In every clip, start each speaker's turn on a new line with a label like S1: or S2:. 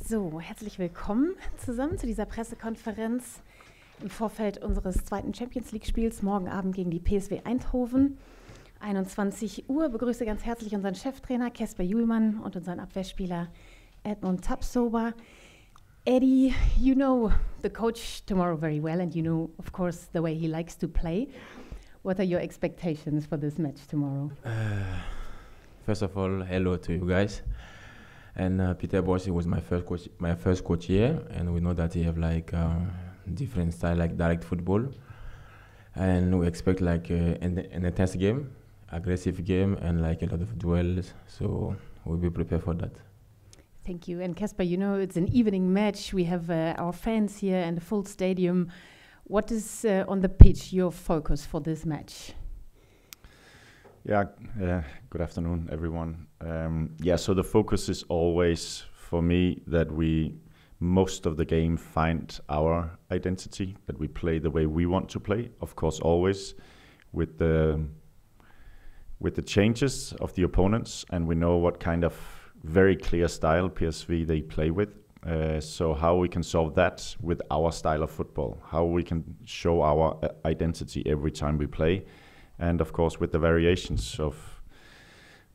S1: So, herzlich willkommen zusammen zu dieser Pressekonferenz im Vorfeld unseres zweiten Champions-League-Spiels morgen Abend gegen die PSV Eindhoven. 21 Uhr begrüße ganz herzlich unseren Cheftrainer Kasper Hjulmand und unseren Abwehrspieler Edmond Tapsoba. Eddie, you know the coach tomorrow very well and you know, of course, the way he likes to play. What are your expectations for this match tomorrow?
S2: First of all, hello to you guys. And Peter Bosz was my first coach here, and we know that he have like different style, like direct football, and we expect like an intense game, aggressive game, and like a lot of duels. So we'll be prepared for that.
S1: Thank you. And Kasper, you know it's an evening match. We have our fans here and a full stadium. What is on the pitch your focus for this match?
S3: Yeah, good afternoon, everyone. So the focus is always, for me, that we, most of the game, find our identity, that we play the way we want to play. Of course, always with the changes of the opponents, and we know what kind of very clear style PSV they play with. So how we can solve that with our style of football, how we can show our identity every time we play. And of course, with the variations of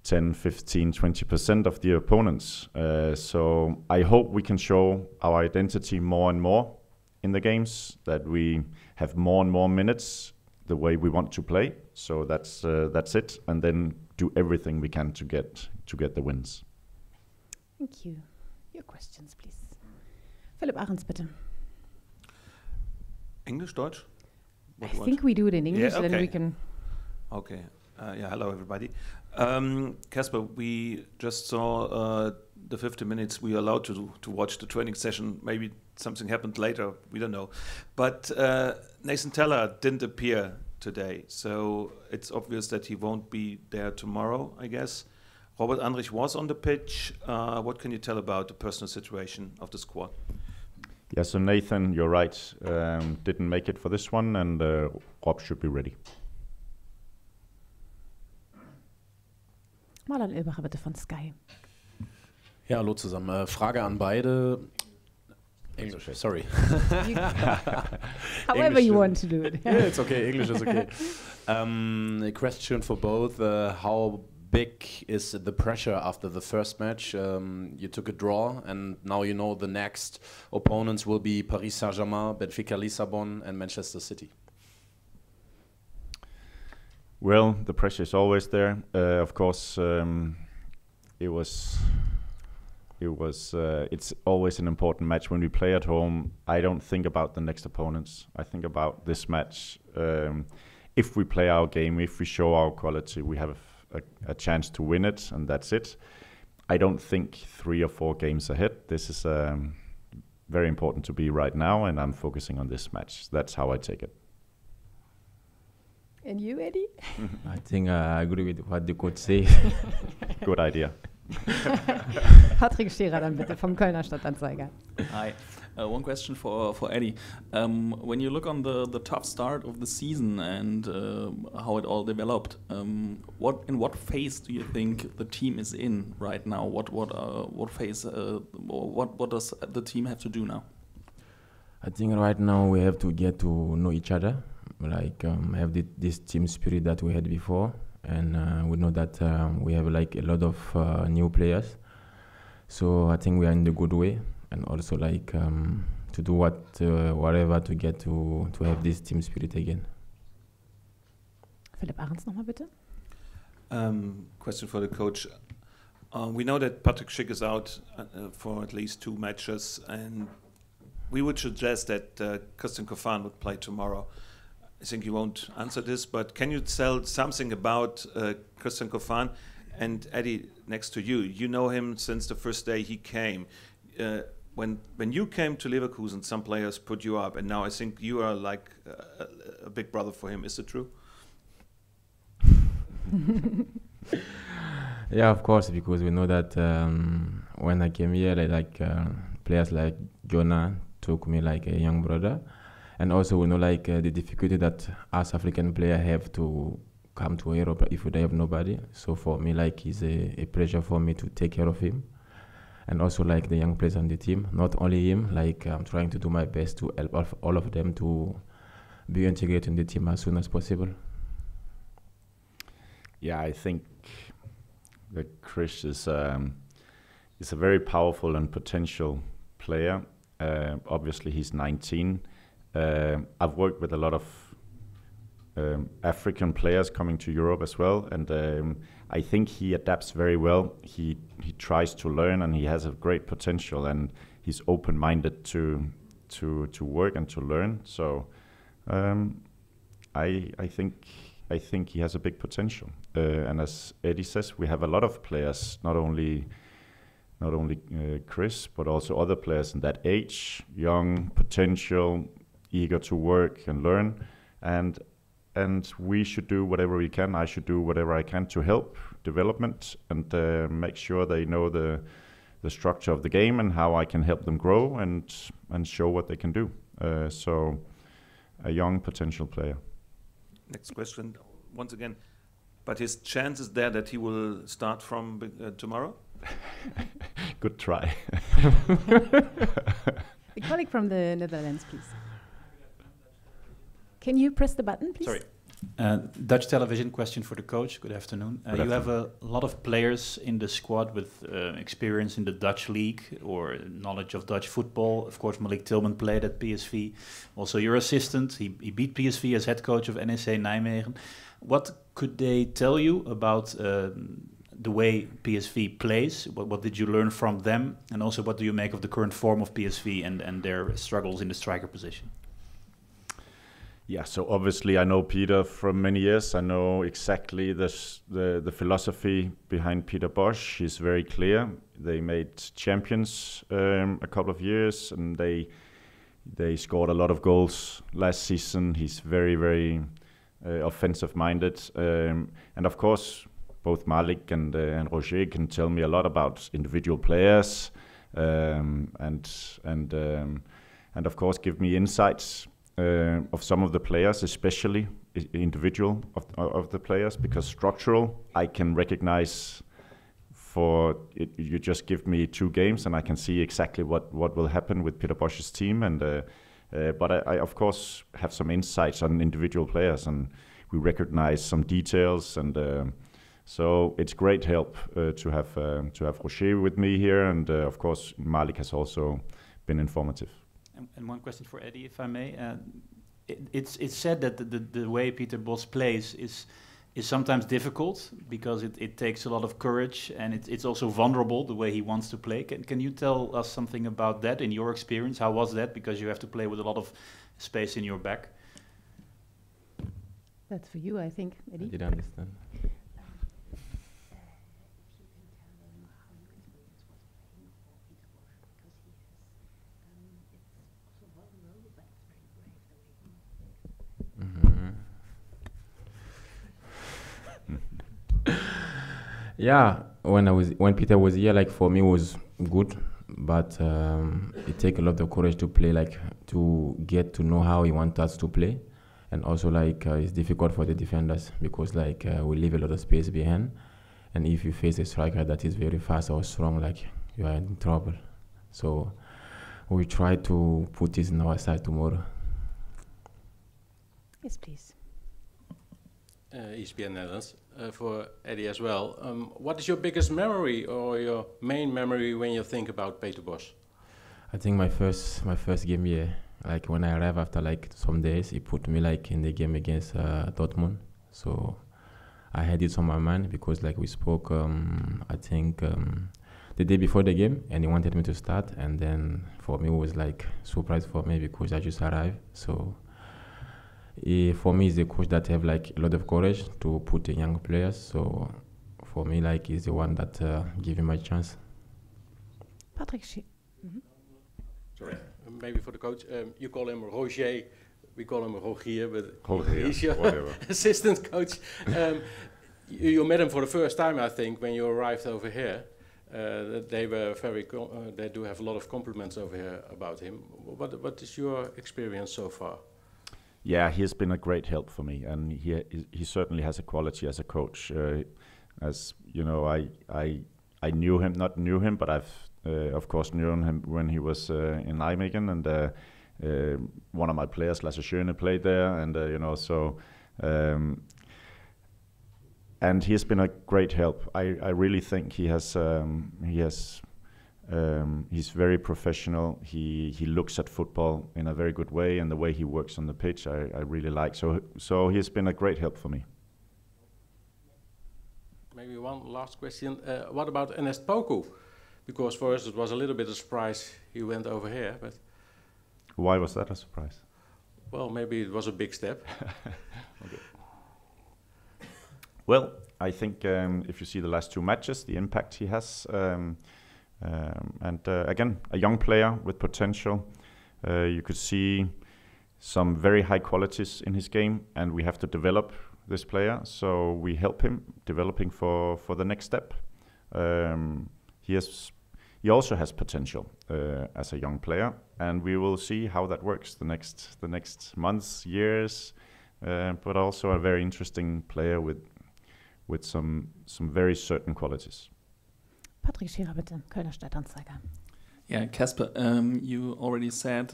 S3: 10, 15, 20% of the opponents. So I hope we can show our identity more and more in the games, that we have more and more minutes the way we want to play. So that's it. And then do everything we can to get the wins.
S1: Thank you. Your questions, please. Philipp Ahrens, bitte.
S4: English, Deutsch?
S1: I think we do it in English,
S4: yeah, okay.
S1: Then we can...
S4: Okay. Hello, everybody. Kasper, we just saw the 50 minutes we are allowed to watch the training session. Maybe something happened later. We don't know. But Nathan Teller didn't appear today, so it's obvious that he won't be there tomorrow, I guess. Robert Andrich was on the pitch. What can you tell about the personal situation of the squad?
S3: Yeah, so Nathan, you're right, didn't make it for this one, and Rob should be ready.
S1: Marlon Ilbacher bitte von Sky.
S5: Ja, hallo zusammen. Frage an beide. English, sorry.
S1: However you want to do it.
S5: Yeah, it's okay. English is okay. A question for both. How big is the pressure after the first match? You took a draw, and now you know the next opponents will be Paris Saint-Germain, Benfica Lissabon, and Manchester City.
S3: Well, the pressure is always there. Of course, it's always an important match when we play at home. I don't think about the next opponents. I think about this match. If we play our game, if we show our quality, we have a chance to win it, and that's it. I don't think 3 or 4 games ahead. This is very important to be right now, and I'm focusing on this match. That's how I take it.
S1: And you, Eddie?
S2: I think I agree with what the coach say.
S3: Good idea.
S1: Patrick Scherer dann bitte vom Kölner Stadtanzeiger.
S6: Hi. One question for Eddie. When you look on the tough start of the season and how it all developed, in what phase do you think the team is in right now? What phase? What does the team have to do now?
S2: I think right now we have to get to know each other, like have this team spirit that we had before, and we know that we have like a lot of new players. So I think we are in the good way, and also like to do whatever to get to have this team spirit again.
S1: Philipp Ahrens nochmal bitte.
S4: Question for the coach. We know that Patrick Schick is out for at least 2 matches, and we would suggest that Christian Kofan would play tomorrow. I think you won't answer this, but can you tell something about Christian Kofan? And Eddie, next to you, you know him since the first day he came. When you came to Leverkusen, some players put you up, and now I think you are like a big brother for him. Is it true?
S2: Yeah, of course, because we know that when I came here, players like Jonah took me like a young brother. And also we know like the difficulty that us African players have to come to Europe if they have nobody. So for me, like, it's a pleasure for me to take care of him. and also like the young players on the team. Not only him, like I'm trying to do my best to help all of them to be integrated in the team as soon as possible.
S3: Yeah, I think that Chris is a very powerful and potential player. Obviously, he's 19. I've worked with a lot of African players coming to Europe as well, and I think he adapts very well. He tries to learn, and he has a great potential, and he's open-minded to work and to learn. So I think he has a big potential. And as Eddie says, we have a lot of players, not only Chris, but also other players in that age, young, potential, eager to work and learn, and we should do whatever we can. I should do whatever I can to help development and make sure they know the structure of the game and how I can help them grow and show what they can do. So a young potential player.
S4: Next question, once again. But his chance is there that he will start from tomorrow?
S3: Good try.
S1: A colleague from the Netherlands, please. Can you press the button, please?
S7: Sorry. Dutch television question for the coach. Good afternoon. You have a lot of players in the squad with experience in the Dutch league or knowledge of Dutch football. Of course, Malik Tillman played at PSV. Also, your assistant. He beat PSV as head coach of NEC Nijmegen. What could they tell you about the way PSV plays? What did you learn from them? And also, what do you make of the current form of PSV and their struggles in the striker position?
S3: Yeah, so obviously I know Peter from many years. I know exactly the philosophy behind Peter Bosz. He's very clear. They made champions a couple of years, and they scored a lot of goals last season. He's very, very offensive-minded. And of course, both Malik and Roger can tell me a lot about individual players and of course give me insights of some of the players, especially individual of the players, because structural I can recognize. For it, you just give me 2 games and I can see exactly what will happen with Peter Bosz's team, and but I of course have some insights on individual players, and we recognize some details, and so it's great help to have Rocher with me here, and of course Malik has also been informative.
S7: And one question for Eddie, if I may. It's said that the way Peter Bosz plays is sometimes difficult because it takes a lot of courage, and it's also vulnerable the way he wants to play. Can you tell us something about that in your experience? How was that? Because you have to play with a lot of space in your back.
S1: That's for you, I think, Eddie.
S2: I didn't understand. Yeah, when Peter was here, like for me, it was good, but it takes a lot of courage to play, like to get to know how he wants us to play, and also like it's difficult for the defenders because like we leave a lot of space behind, and if you face a striker that is very fast or strong, like you are in trouble. So we try to put this in our side tomorrow.
S1: Yes, please.
S8: ESPN Netherlands, for Eddie as well. What is your biggest memory or your main memory when you think about Peter Bosz?
S2: I think my first game here, like when I arrived after like some days, he put me like in the game against Dortmund. So I had it on my mind because like we spoke, I think the day before the game, and he wanted me to start, and then for me it was like surprise for me because I just arrived. So for me, he's a coach that have like a lot of courage to put the young players. So for me, like he's the one that give him a chance.
S1: Patrick.
S8: Sorry, maybe for the coach. You call him Roger, we call him Rogier, but
S3: Rogier,
S8: he's your assistant coach. You met him for the first time, I think, when you arrived over here. They were very. They do have a lot of compliments over here about him. What is your experience so far?
S3: Yeah, he has been a great help for me, and he certainly has a quality as a coach. As you know, I not knew him, but I've of course, known him when he was in Nijmegen, and one of my players, Lasse Schöne, played there, and so. And he has been a great help. I really think he's very professional. He looks at football in a very good way, and the way he works on the pitch, I really like. So he's been a great help for me.
S8: Maybe one last question. What about Ernest Poku? Because for us it was a little bit of a surprise he went over here, but
S3: why was that a surprise?
S8: Well, maybe it was a big step.
S3: Okay. Well, I think if you see the last 2 matches, the impact he has, and again, a young player with potential. You could see some very high qualities in his game, and we have to develop this player. So we help him developing for the next step. He also has potential as a young player, and we will see how that works the next months, years. But also a very interesting player with some very certain qualities.
S1: Patrick Scherer, bitte, Kölner Stadtanzeiger.
S6: Yeah, Kasper, you already said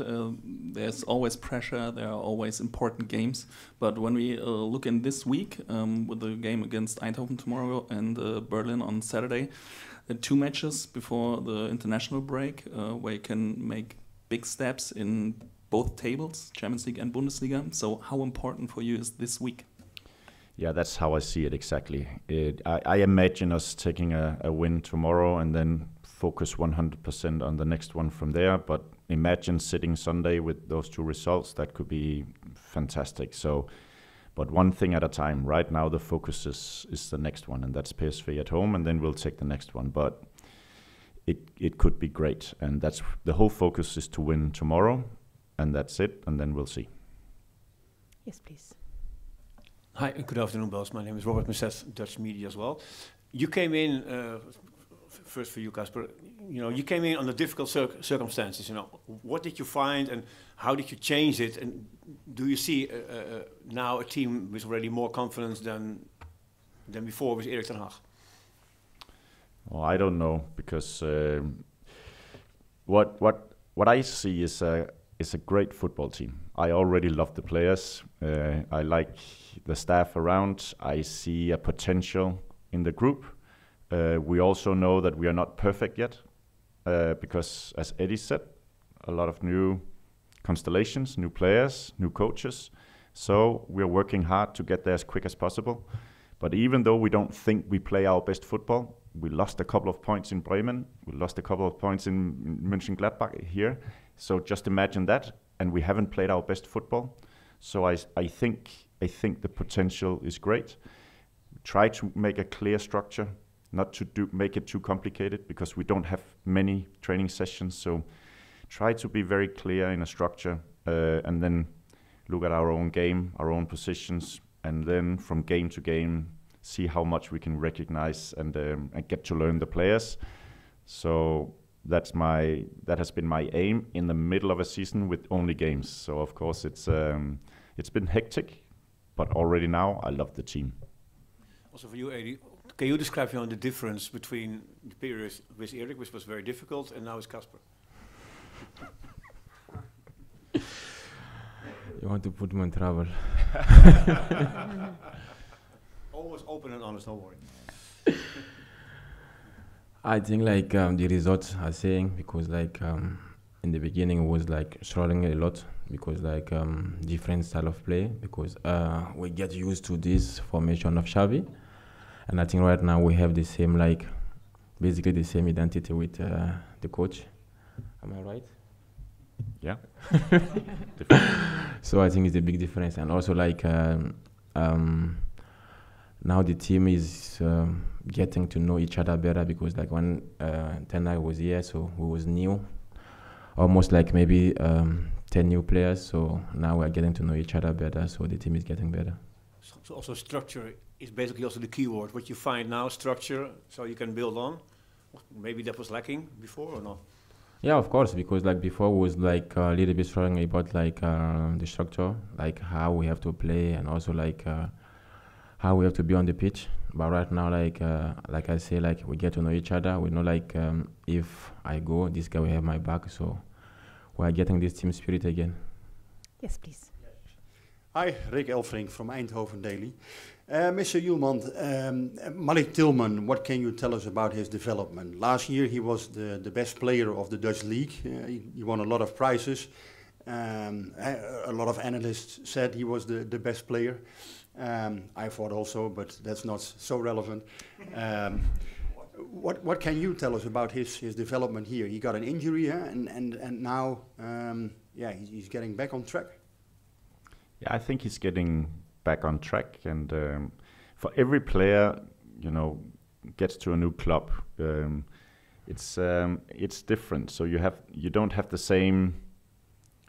S6: there's always pressure, there are always important games. But when we look in this week with the game against Eindhoven tomorrow and Berlin on Saturday, 2 matches before the international break where you can make big steps in both tables, Champions League and Bundesliga. So how important for you is this week?
S3: Yeah, that's how I see it exactly. I imagine us taking a win tomorrow and then focus 100% on the next one from there. But imagine sitting Sunday with those 2 results. That could be fantastic. So, but one thing at a time. Right now the focus is the next one, and that's PSV at home, and then we'll take the next one. But it could be great, and that's the whole focus is to win tomorrow, and that's it, and then we'll see.
S1: Yes, please.
S9: Hi, good afternoon, boss. My name is Robert Messet, Dutch media as well. You came in, first for you, Kasper, you came in under difficult circumstances, What did you find and how did you change it? And do you see now a team with already more confidence than before with Erik ten Hag?
S3: Well, I don't know, because what I see is a great football team. I already love the players. I like the staff around. I see a potential in the group. We also know that we are not perfect yet, because, as Eddie said, a lot of new constellations, new players, new coaches. So we're working hard to get there as quick as possible. But even though we don't think we play our best football, we lost a couple of points in Bremen, we lost a couple of points in Mönchengladbach here. So just imagine that, and we haven't played our best football. So I think the potential is great. Try to make a clear structure, not to make it too complicated, because we don't have many training sessions. So try to be very clear in a structure, and then look at our own game, our own positions, and then from game to game, see how much we can recognize and get to learn the players. So that has been my aim in the middle of a season with only games. So of course it's been hectic, but already now I love the team.
S9: Also for you, Eddie, can you describe the difference between the period with Erik, which was very difficult, and now with Kasper?
S2: You want to put me in trouble?
S9: Always open and honest, don't worry.
S2: I think the results are saying, because in the beginning it was struggling a lot, because different style of play, because we get used to this formation of Xavi, and I think right now we have the same basically the same identity with the coach. Am I right?
S3: Yeah.
S2: So I think it's a big difference, and also now the team is getting to know each other better, because when Ten Hag was here, so we was new, almost maybe 10 new players. So now we're getting to know each other better, so the team is getting better.
S9: So also structure is basically also the key word. What you find now, structure, so you can build on. Maybe that was lacking before or not?
S2: Yeah, of course, because before was a little bit struggling about the structure, how we have to play, and also how we have to be on the pitch. But right now, like I say, like we get to know each other. We know like if I go, this guy will have my back. So we are getting this team spirit again.
S1: Yes, please.
S10: Hi, Rick Elfrink from Eindhoven Daily. Mr. Hjulmand, Malik Tillman, what can you tell us about his development? Last year he was the best player of the Dutch league. He won a lot of prizes. A lot of analysts said he was the best player. I thought also, but that's not so relevant. What can you tell us about his development here? He got an injury, and now he's getting back on track.
S3: Yeah, I think he's getting back on track, and for every player, gets to a new club, it's different. So you don't have the same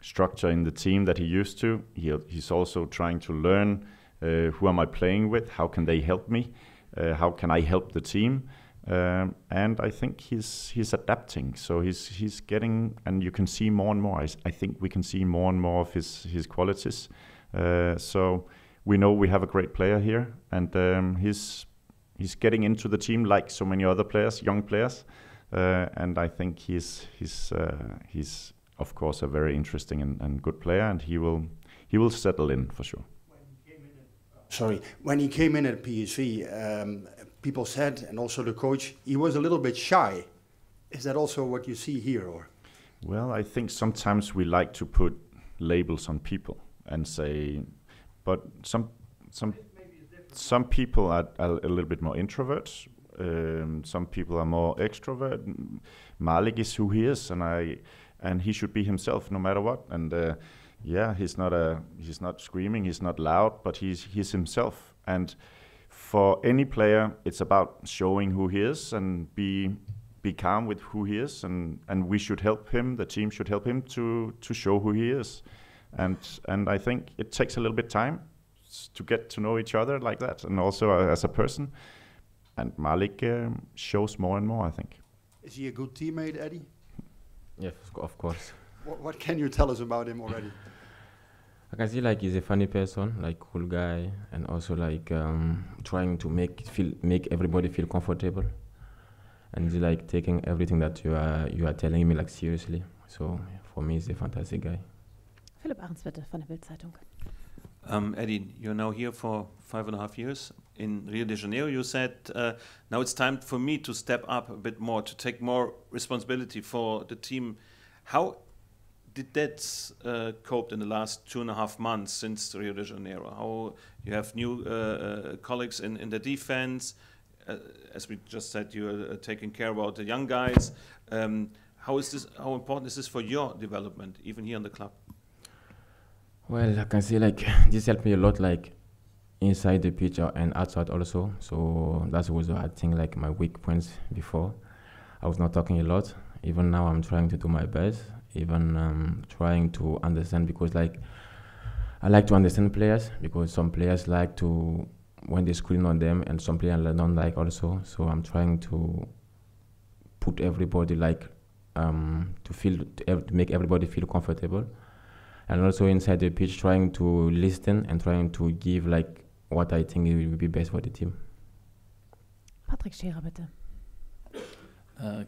S3: structure in the team that he used to. He's also trying to learn who am I playing with, how can they help me, how can I help the team, and I think he's adapting. So he's getting, and you can see more and more. I think we can see more and more of his qualities. So we know we have a great player here, and he's getting into the team like so many other players, young players, and I think he's of course a very interesting and good player, and he will settle in for sure.
S10: When he came in at PSV, people said, and also the coach, he was a little bit shy. Is that also what you see here, or?
S3: Well, I think sometimes we like to put labels on people and say, but some people are a little bit more introverts. Some people are more extrovert. Malik is who he is, and he should be himself no matter what. And he's not screaming, he's not loud, but he's himself. And for any player, it's about showing who he is and be calm with who he is, and we should help him. The team should help him to show who he is. And I think it takes a little bit time to get to know each other like that, and also as a person. And Malik shows more and more, I think.
S10: Is he a good teammate, Eddie?
S2: Yes, of course.
S10: What can you tell us about him already?
S2: I can see like he's a funny person, like cool guy, and also like trying to make everybody feel comfortable, and he's like taking everything that you are telling me like seriously. So for me, he's a fantastic guy.
S1: Philipp Ahrensbitte von der Bild-Zeitung.
S4: Eddie, you're now here for 5.5 years. In Rio de Janeiro, you said, now it's time for me to step up a bit more, to take more responsibility for the team. How did that cope in the last 2.5 months since Rio de Janeiro? How you have new colleagues in the defense? As we just said, you're taking care about the young guys. How important is this for your development, even here in the club?
S2: Well, I can say like this helped me a lot, like inside the pitch and outside also. So that was I think like my weak points before. I was not talking a lot. Even now I'm trying to do my best. Even trying to understand, because like I like to understand players, because some players like to when they screen on them, and some players don't like also. So I'm trying to put everybody like to make everybody feel comfortable. And also inside the pitch, trying to listen and trying to give like what I think will be best for the team.
S1: Patrick Scherer, bitte.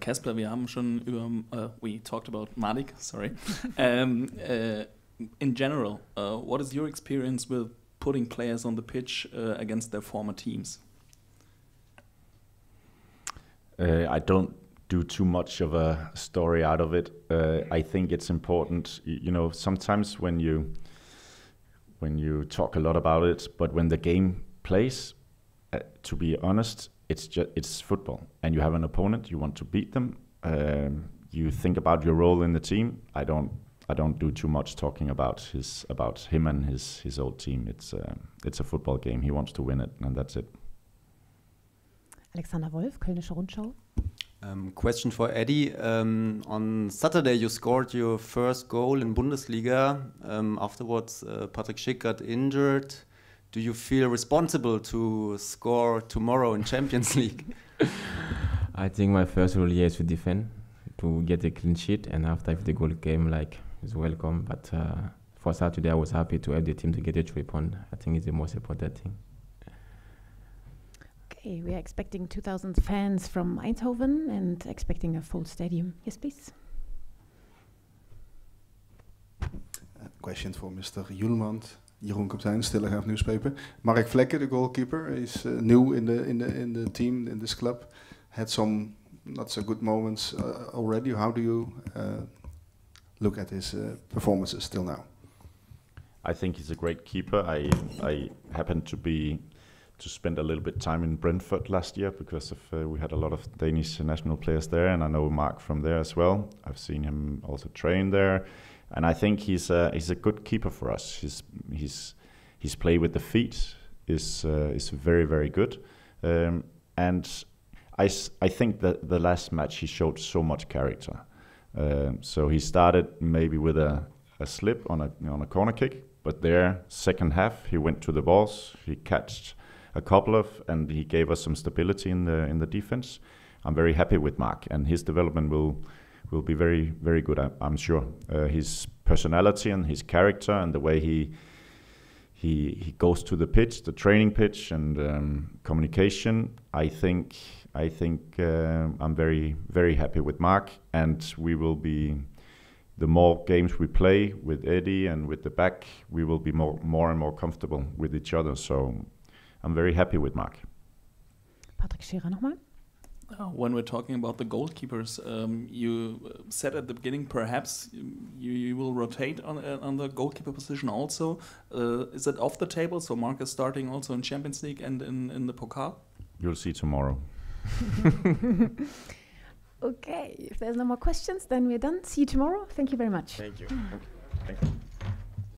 S6: Kasper, wir haben schon über, we talked about Malik, sorry. In general, what is your experience with putting players on the pitch against their former teams?
S3: I don't do too much of a story out of it. I think it's important, sometimes when you talk a lot about it, but when the game plays, to be honest, it's football, and you have an opponent, you want to beat them. You think about your role in the team. I don't do too much talking about him and his old team. It's a football game. He wants to win it, and that's it.
S1: Alexander Wolf, Kölnische Rundschau.
S11: Question for Eddie. On Saturday, you scored your first goal in Bundesliga. Afterwards, Patrick Schick got injured. Do you feel responsible to score tomorrow in Champions League?
S2: I think my first role here is to defend, to get a clean sheet, and after if the goal came, is welcome. But for Saturday, I was happy to help the team to get a 3 point. I think it's the most important thing.
S1: Okay, we are expecting 2,000 fans from Eindhoven and expecting a full stadium. Yes, please.
S12: Question for Mr. Hjulmand. Jeroen Kaptein, Telegraaf newspaper. Mark Vlekken, the goalkeeper, is new in the team, in this club. Had some not so good moments already. How do you look at his performances till now?
S3: I think he's a great keeper. I happened to spend a little bit time in Brentford last year because of we had a lot of Danish national players there, and I know Mark from there as well. I've seen him also train there, and I think he's a good keeper for us. His play with the feet is very, very good, and I think that the last match he showed so much character. So he started maybe with a slip on a corner kick, but there second half he went to the balls, he catched a couple of, and he gave us some stability in the defense. I'm very happy with Mark, and his development will be very, very good. I'm sure. His personality and his character and the way he goes to the pitch, the training pitch, and communication. I think I'm very, very happy with Mark, and we will be. The more games we play with Eddie and with the back, we will be more and more comfortable with each other. So I'm very happy with Mark.
S1: Patrick Scherer nochmal.
S6: When we're talking about the goalkeepers, you said at the beginning perhaps you will rotate on the goalkeeper position also. Is it off the table? So Mark is starting also in Champions League and in the Pokal?
S3: You'll see tomorrow.
S1: Okay, if there's no more questions, then we're done. See you tomorrow. Thank you very much.
S3: Thank you. Thank you.